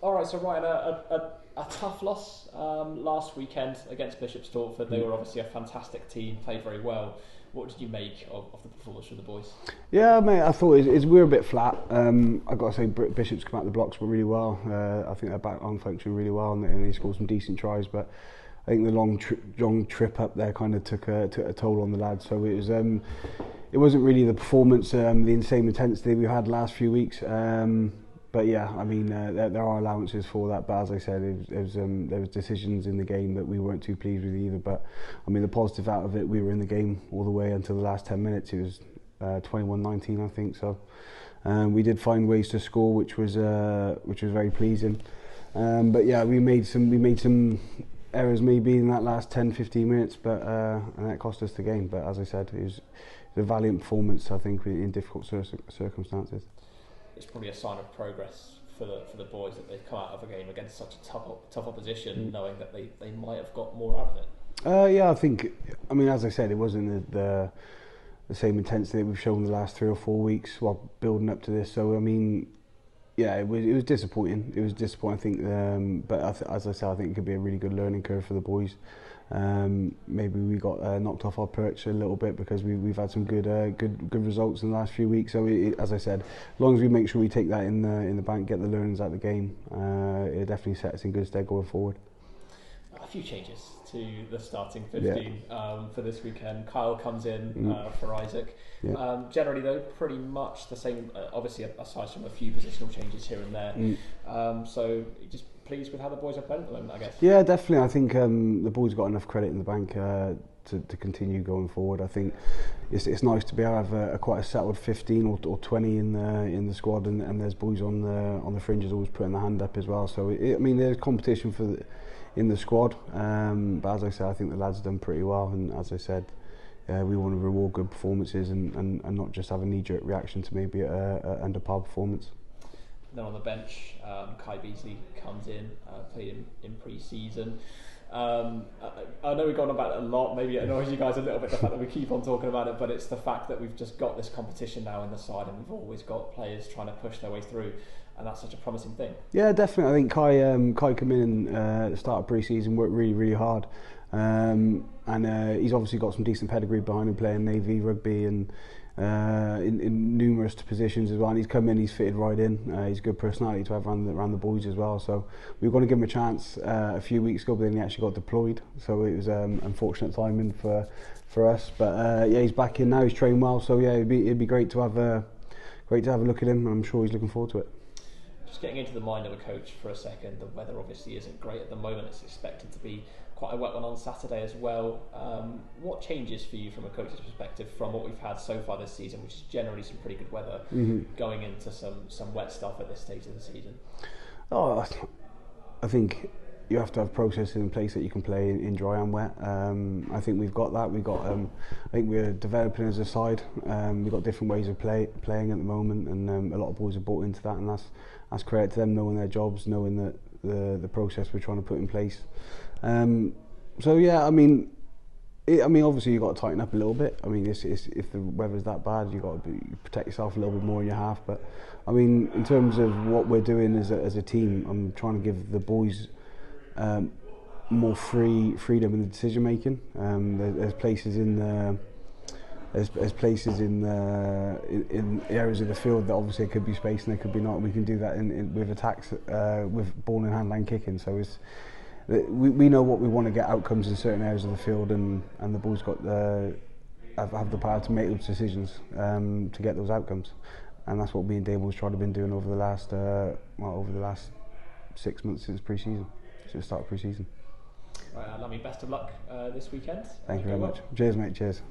All right, so Ryan, a tough loss last weekend against Bishops Stortford. They were obviously a fantastic team, played very well. What did you make of the performance from the boys? Yeah, mate, I thought we were a bit flat. I got to say, Bishops come out the blocks really well. I think their back line functioned really well, and they scored some decent tries. But I think the long trip up there kind of took a toll on the lads. So it wasn't really the performance, the insane intensity we had the last few weeks. But yeah, I mean, there are allowances for that. But as I said, there was decisions in the game that we weren't too pleased with either. But I mean, the positive out of it, we were in the game all the way until the last 10 minutes. It was 21-19, I think. So we did find ways to score, which was very pleasing. But yeah, we made some errors maybe in that last 10-15 minutes, but and that cost us the game. But as I said, it was a valiant performance, I think, in difficult circumstances. It's probably a sign of progress for the boys that they've come out of a game against such a tough opposition, knowing that they might have got more out of it. Yeah, I think. I mean, as I said, it wasn't the same intensity that we've shown the last 3 or 4 weeks while building up to this. So I mean, yeah, it was disappointing. It was disappointing, I think. But as I said, I think it could be a really good learning curve for the boys. Maybe we got knocked off our perch a little bit because we've had some good results in the last few weeks. So as I said, as long as we make sure we take that in the bank, get the learnings out of the game, it definitely sets us in good stead going forward. A few changes to the starting 15 for this weekend. Kyle comes in for Isaac. Yeah. Generally though, pretty much the same, obviously aside from a few positional changes here and there. So just pleased with how the boys are playing at the moment, I guess. Yeah, definitely. I think the boys got enough credit in the bank to continue going forward. I think it's nice to be able to have quite a settled 15 or 20 in the squad, and there's boys on the fringes always putting their hand up as well. So I mean, there's competition in the squad, but as I said, I think the lads have done pretty well, and as I said, we want to reward good performances and not just have a knee-jerk reaction to maybe an under-par performance. Then on the bench, Kai Beasley comes in, played in pre-season. I know we've gone about it a lot, maybe it annoys you guys a little bit, the fact that we keep on talking about it, but it's the fact that we've just got this competition now in the side, and we've always got players trying to push their way through, and that's such a promising thing. Yeah, definitely. I think Kai came in at the start of pre-season, worked really, really hard, and he's obviously got some decent pedigree behind him, playing Navy rugby and in numerous positions as well. And he's come in, he's fitted right in. He's a good personality to have around the boys as well. So we were going to give him a chance a few weeks ago, but then he actually got deployed. So it was unfortunate timing for us. But yeah, he's back in now. He's trained well. So yeah, it'd be great to have a look at him. I'm sure he's looking forward to it. Just getting into the mind of a coach for a second, the weather obviously isn't great at the moment. It's expected to be quite a wet one on Saturday as well. What changes for you from a coach's perspective from what we've had so far this season, which is generally some pretty good weather, going into some wet stuff at this stage of the season? Oh, I think you have to have processes in place that you can play in dry and wet. I think we've got that. I think we're developing as a side. We've got different ways of playing at the moment, and a lot of boys have bought into that, and that's credit to them, knowing their jobs, knowing that the process we're trying to put in place. So yeah, I mean, obviously you've got to tighten up a little bit. I mean, if the weather's that bad, you've got to protect yourself a little bit more in your half. But I mean, in terms of what we're doing as a team, I'm trying to give the boys more freedom in the decision making. There's places in areas of the field that obviously there could be space and there could be not. We can do that with attacks, with ball in hand and kicking. So we know what we want to get outcomes in certain areas of the field, and the boys have the power to make those decisions to get those outcomes, and that's what me and Dave was trying to been doing over the last 6 months since pre-season, since the start of pre-season. Right, Lamy, best of luck this weekend. Thank you very much. Cheers, mate. Cheers.